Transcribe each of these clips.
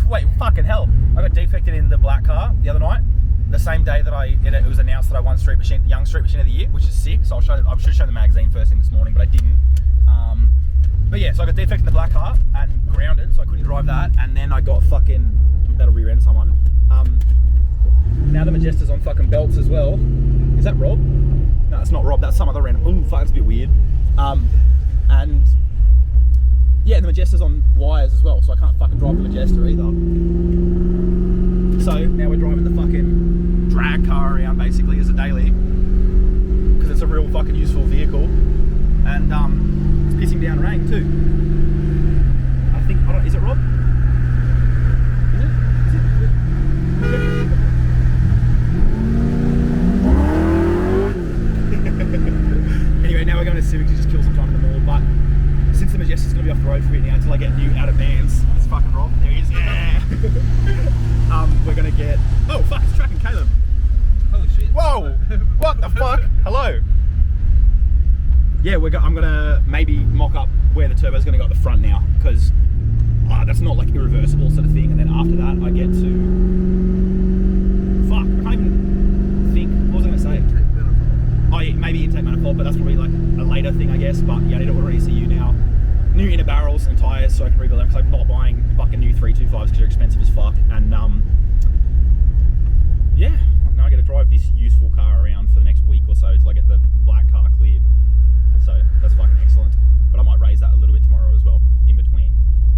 Wait, fucking hell. I got defected in the black car the other night. The same day that it was announced that I won Young Street Machine of the Year, which is sick. So I should have shown the magazine first thing this morning, but I didn't. But yeah, so I got defected in the black car and grounded, so I couldn't drive that. And then I got fucking, that'll rear-end someone. Now the Majesta's on fucking belts as well. Is that Rob? No, it's not Rob. That's some other random. Ooh, fuck, that's a bit weird. And yeah, the Majesta's on wires as well, so I can't fucking drive the Majesta either. So now we're driving the fucking drag car around basically as a daily, because it's a real fucking useful vehicle, and it's pissing down rain too. I don't, is it Rob? Anyway, now we're going to Civic to just kill some time in the mall, but since the Majesta's going to be off the road for a bit now until I get new out of bands, it's fucking Rob, there he is, yeah! We're going to get, oh fuck, it's tracking Caleb. Holy shit. Whoa, what the fuck, hello. Yeah, I'm going to maybe mock up where the turbo's going to go at the front now, because that's not like irreversible sort of thing, and then after that I get to, fuck, I can't even think, what was I going to say? Oh yeah, maybe intake manifold, but that's probably like a later thing I guess, but yeah, I need to order ECU now. New inner barrels and tyres so I can rebuild them, because I'm not buying fucking new 325s because they're expensive as fuck, and yeah, now I get to drive this useful car around for the next week or so till I get the black car cleared, so that's fucking excellent. But I might raise that a little bit tomorrow as well, in between,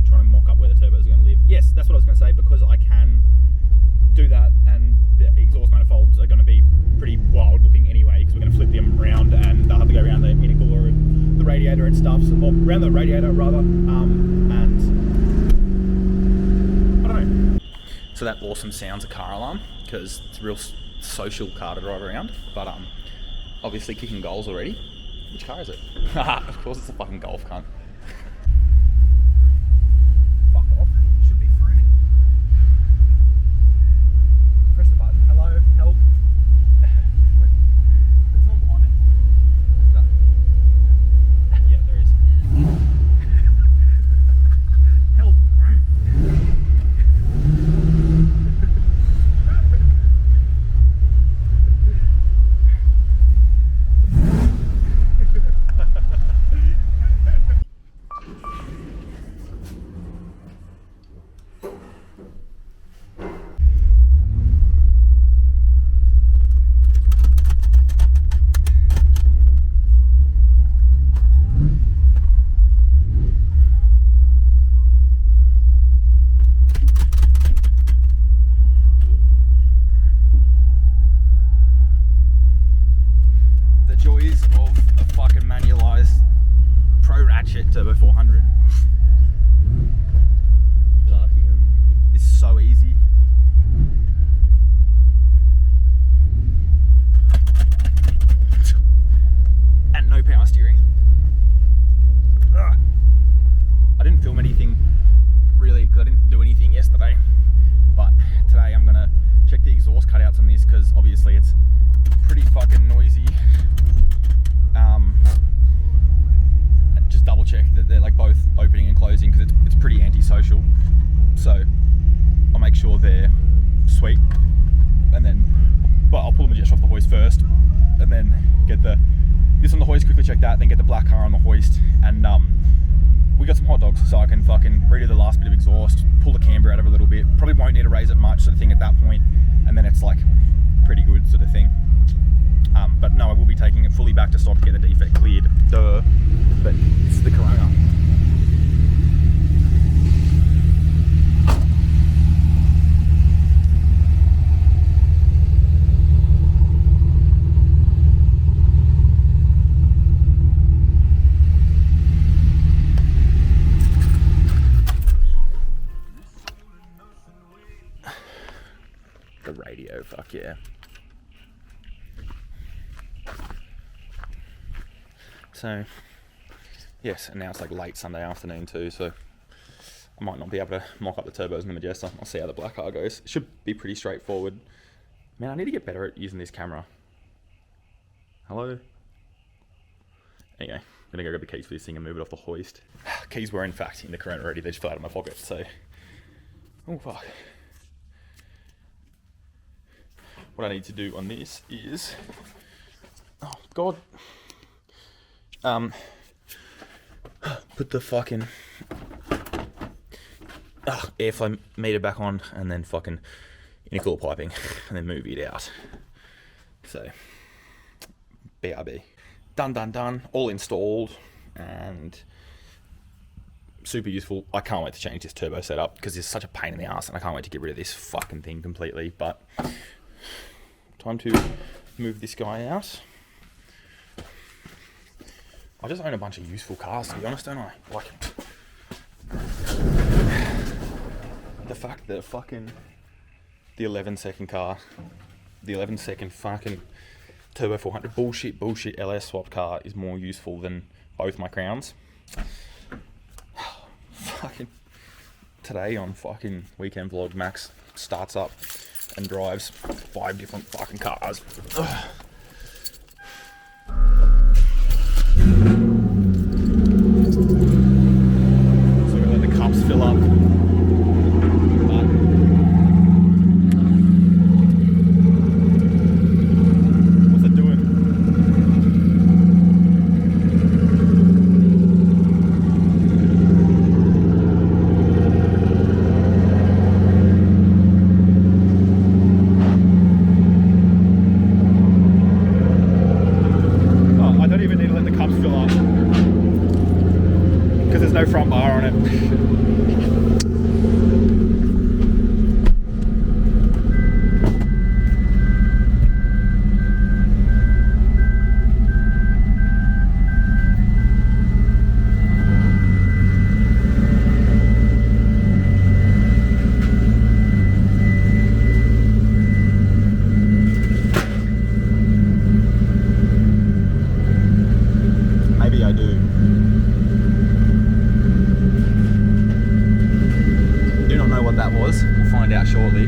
trying to mock up where the turbos are going to live. Yes, that's what I was going to say, because I can do that, and the exhaust manifolds are going to be pretty wild looking anyway, because we're going to flip them around and they'll have to go around the intercooler and the radiator and stuff, so, or around the radiator rather, and I don't know. So that awesome sounds a car alarm, because it's a real social car to drive around, but obviously kicking goals already. Which car is it? Of course it's a fucking Golf, cunt. Fuck off. It should be free. Press the button. Hello, help. Wait, there's no one behind me. No. Yeah, there is. Help. Joys of a fucking manualized Pro Ratchet Turbo 400. Parking them is so easy. And no power steering. Ugh. I didn't film anything really because I didn't do anything yesterday, but today I'm gonna check the exhaust cutouts on this, because obviously it's pretty fucking noisy. Just double check that they're like both opening and closing, because it's pretty antisocial. So I'll make sure they're sweet, and then, but I'll pull the Majesta off the hoist first, and then get this on the hoist, quickly check that, then get the black car on the hoist, and we got some hot dogs, so I can fucking redo the last bit of exhaust, pull the camber out of it a little bit. Probably won't need to raise it much, sort of thing at that point, and then it's like pretty good sort of thing. But no, I will be taking it fully back to stock to get the defect cleared. Duh. But it's the Corona. The radio, fuck yeah. So, yes, and now it's like late Sunday afternoon too, so I might not be able to mock up the turbos in the Majesta. I'll see how the black car goes. It should be pretty straightforward. Man, I need to get better at using this camera. Hello? Anyway, I'm gonna go grab the keys for this thing and move it off the hoist. Keys were in fact in the Corona already, they just fell out of my pocket, so. Oh fuck. What I need to do on this is, oh god, put the fucking airflow meter back on, and then fucking intercooler piping, and then move it out. So, BRB. Done, all installed, and super useful. I can't wait to change this turbo setup, because it's such a pain in the ass, and I can't wait to get rid of this fucking thing completely, but time to move this guy out. I just own a bunch of useful cars, to be honest, don't I? Like, the fact that fucking the 11-second car, the 11-second fucking Turbo 400 bullshit LS swap car is more useful than both my Crowns. Fucking today on fucking Weekend Vlog, Max starts up and drives 5 different fucking cars. Ugh. So we let the cups fill up. What's it doing? Oh, I don't even need to let the cups fill up, because there's no front bar on it. Maybe I do. Do not know what that was. We'll find out shortly.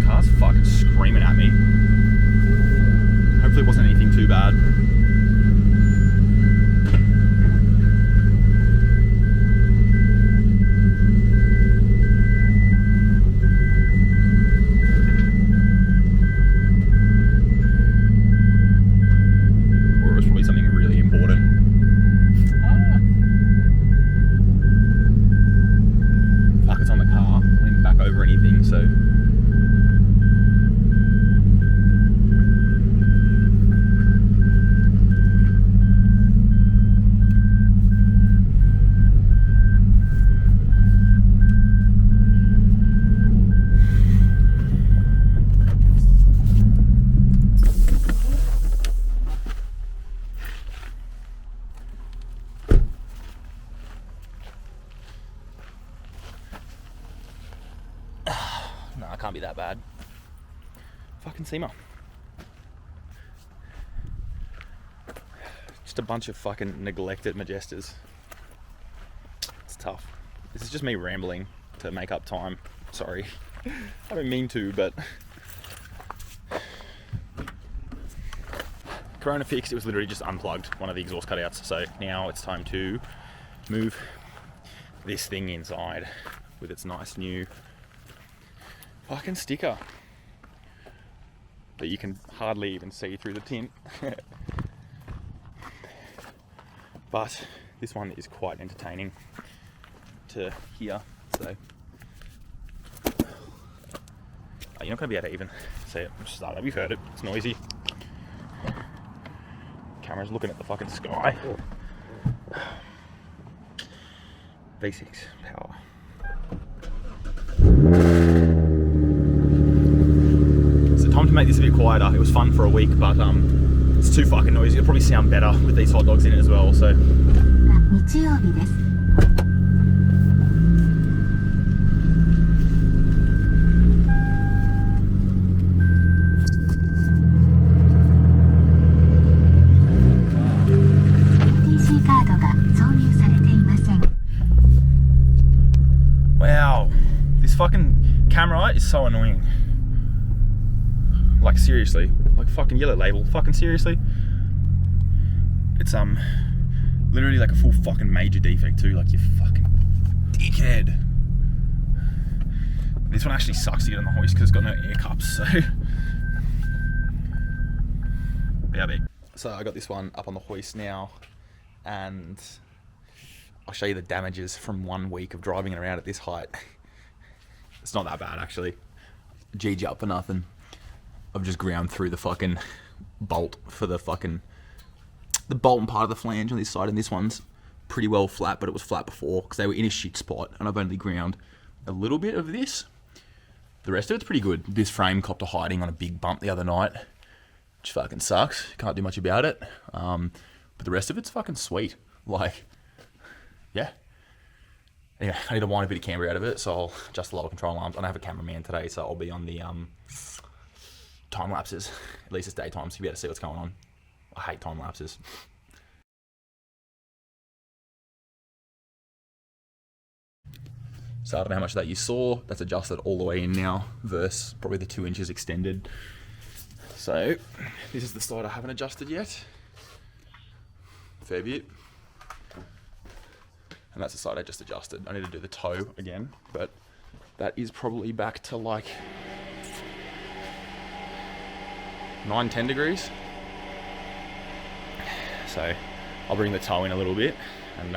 Car's fucking screaming at me. Hopefully it wasn't anything too bad. Something really important. Fuck, it's on the car. I didn't back over anything, so. No, it can't be that bad. Fucking SEMA. Just a bunch of fucking neglected Majestas. It's tough. This is just me rambling to make up time. Sorry. I don't mean to, but Corona fixed, it was literally just unplugged one of the exhaust cutouts. So now it's time to move this thing inside with its nice new fucking sticker that you can hardly even see through the tint. But this one is quite entertaining to hear, so you're not going to be able to even see it. Just start it. We've heard it. It's noisy. Camera's looking at the fucking sky. V6 power. Time to make this a bit quieter. It was fun for a week, but it's too fucking noisy. It'll probably sound better with these hot dogs in it as well, so. Wow, this fucking camera is so annoying. Like seriously, like fucking yellow label, fucking seriously. It's Literally like a full fucking major defect too, like you fucking dickhead. This one actually sucks to get on the hoist because it's got no air cups, so. BRB. So I got this one up on the hoist now, and I'll show you the damages from 1 week of driving it around at this height. It's not that bad actually. GG up for nothing. I've just ground through the fucking bolt for the bolt and part of the flange on this side, and this one's pretty well flat, but it was flat before because they were in a shit spot, and I've only ground a little bit of this. The rest of it's pretty good. This frame copped a hiding on a big bump the other night, which fucking sucks. Can't do much about it. But the rest of it's fucking sweet. Like, yeah. Anyway, I need to wind a bit of camber out of it, so I'll adjust the lower control arms. I don't have a cameraman today, so I'll be on the time lapses. At least it's daytime, so you'll be able to see what's going on. I hate time lapses. So I don't know how much of that you saw. That's adjusted all the way in now, versus probably the 2 inches extended. So this is the side I haven't adjusted yet. Fair bit. And that's the side I just adjusted. I need to do the toe again, but that is probably back to like 9-10 degrees. So I'll bring the toe in a little bit and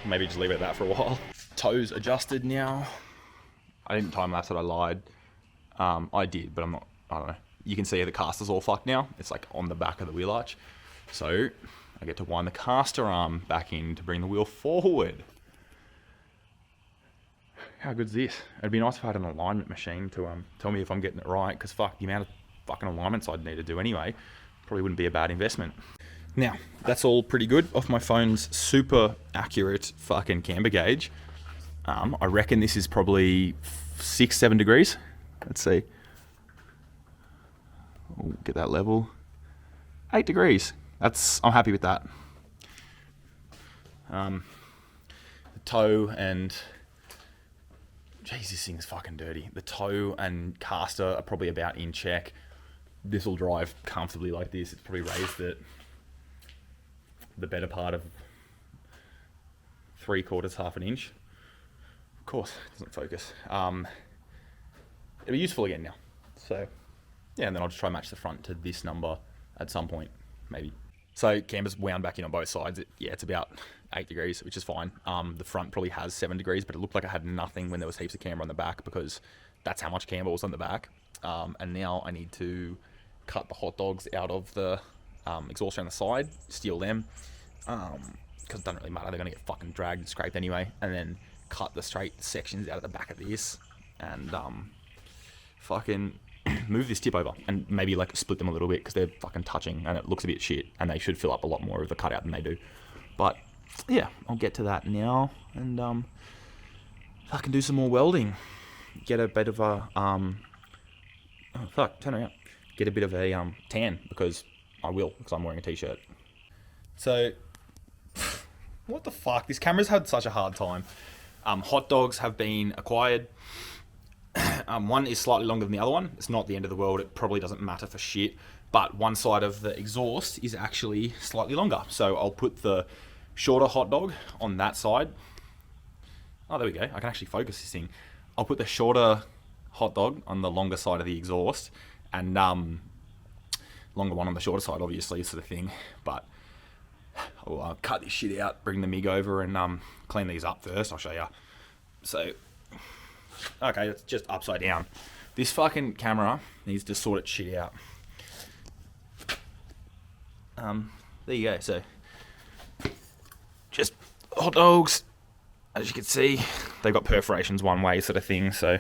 maybe just leave it at that for a while. Toes adjusted now. I didn't time lapse it, I lied. I did, but I don't know. You can see the caster's all fucked now. It's like on the back of the wheel arch. So I get to wind the caster arm back in to bring the wheel forward. How good's this? It'd be nice if I had an alignment machine to tell me if I'm getting it right, because fuck, the amount of fucking alignments I'd need to do anyway probably wouldn't be a bad investment. Now, that's all pretty good off my phone's super accurate fucking camber gauge. I reckon this is probably 6-7 degrees. Let's see. We'll get that level. 8 degrees. I'm happy with that. The toe and... Jeez, this thing's fucking dirty. The toe and caster are probably about in check. This will drive comfortably like this. It's probably raised it the better part of 3/4, half an inch. Of course, it doesn't focus. It'll be useful again now. So, yeah, and then I'll just try and match the front to this number at some point, maybe. So camber's wound back in on both sides. It's about 8 degrees, which is fine. The front probably has 7 degrees, but it looked like I had nothing when there was heaps of camber on the back because that's how much camber was on the back. And now I need to cut the hot dogs out of the exhaust on the side, steal them, because it doesn't really matter. They're going to get fucking dragged and scraped anyway. And then cut the straight sections out of the back of this and fucking move this tip over and maybe like split them a little bit because they're fucking touching and it looks a bit shit and they should fill up a lot more of the cutout than they do. But yeah, I'll get to that now and fucking do some more welding. Get a bit of a get a bit of a tan because I will, because I'm wearing a t-shirt. So what the fuck? This camera's had such a hard time. Hot dogs have been acquired. One is slightly longer than the other one. It's not the end of the world. It probably doesn't matter for shit. But one side of the exhaust is actually slightly longer. So I'll put the shorter hot dog on that side. Oh, there we go. I can actually focus this thing. I'll put the shorter hot dog on the longer side of the exhaust and longer one on the shorter side, obviously, sort of thing. But I'll cut this shit out, bring the MIG over and clean these up first. I'll show you. So, okay, it's just upside down. This fucking camera needs to sort its shit out. There you go. So, just hot dogs. As you can see, they've got perforations one way sort of thing. So,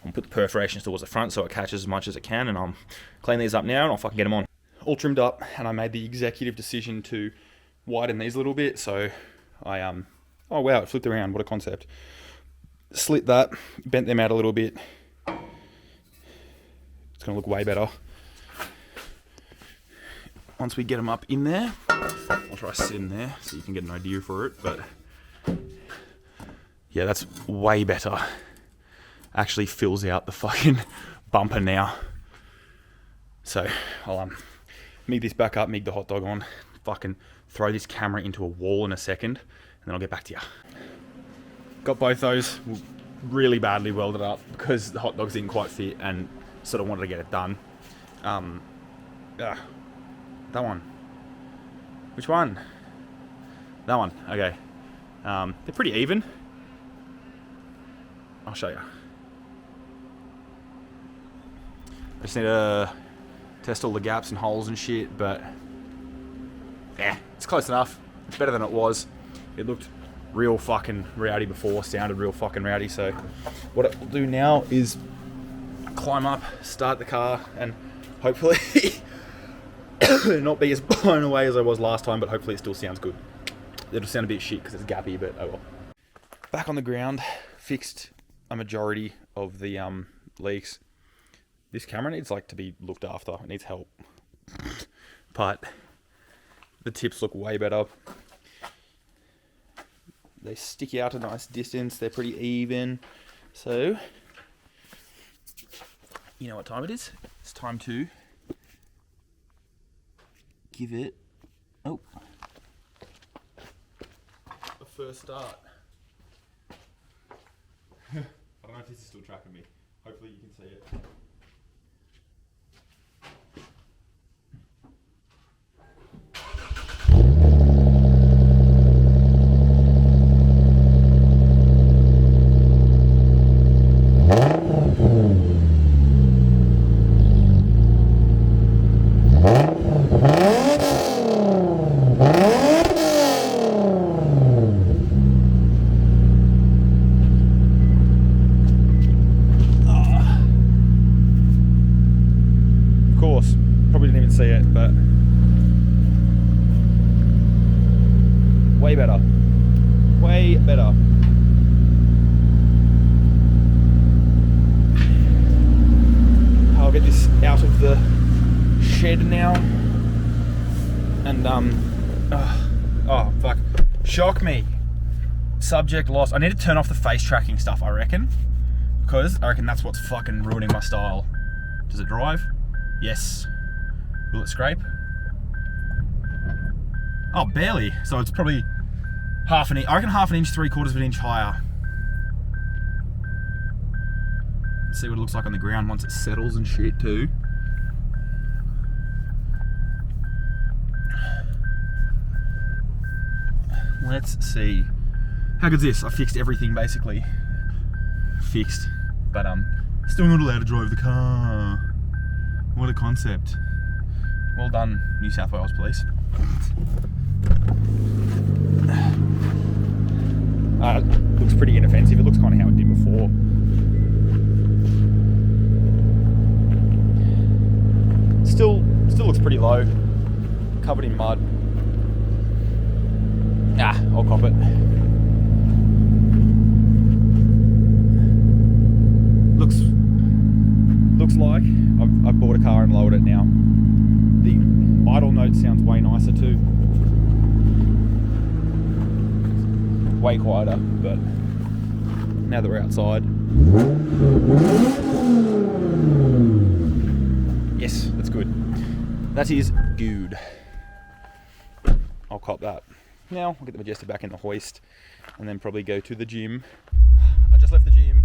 I'll put the perforations towards the front so it catches as much as it can. And I'll clean these up now and I'll fucking get them on. All trimmed up, and I made the executive decision to widen these a little bit. So, I, oh wow, it flipped around. What a concept. Slit that, bent them out a little bit. It's going to look way better. Once we get them up in there, I'll try sitting there so you can get an idea for it. But yeah, that's way better. Actually fills out the fucking bumper now. So I'll MIG this back up, MIG the hot dog on, fucking throw this camera into a wall in a second, and then I'll get back to you. Got both those really badly welded up because the hot dogs didn't quite fit and sort of wanted to get it done. That one. Which one? That one. Okay. They're pretty even. I'll show you. I just need to test all the gaps and holes and shit, but yeah, it's close enough. It's better than it was. It looked real fucking rowdy before, sounded real fucking rowdy. So what it will do now is climb up, start the car, and hopefully not be as blown away as I was last time, but hopefully it still sounds good. It'll sound a bit shit because it's gappy, but oh well. Back on the ground, fixed a majority of the leaks. This camera needs like to be looked after. It needs help. But the tips look way better. They stick out a nice distance. They're pretty even. So, you know what time it is? It's time to give it a first start. I don't know if this is still tracking me. Hopefully you can see it. See it, but way better. Way better. I'll get this out of the shed now. And oh fuck. Shock me. Subject lost. I need to turn off the face tracking stuff, I reckon. Because I reckon that's what's fucking ruining my style. Does it drive? Yes. Will it scrape? Oh, barely. So it's probably half an inch. I reckon half an inch, 3/4 of an inch higher. Let's see what it looks like on the ground once it settles and shit too. Let's see. How good's this? I fixed everything basically. Fixed. But still not allowed to drive the car. What a concept. Well done, New South Wales Police. Looks pretty inoffensive. It looks kind of how it did before. Still looks pretty low. Covered in mud. I'll cop it. Looks like I've bought a car and lowered it now. The idle note sounds way nicer too. Way quieter, but now that we're outside. Yes, that's good. That is good. I'll cop that. Now I'll get the Majesta back in the hoist and then probably go to the gym. I just left the gym.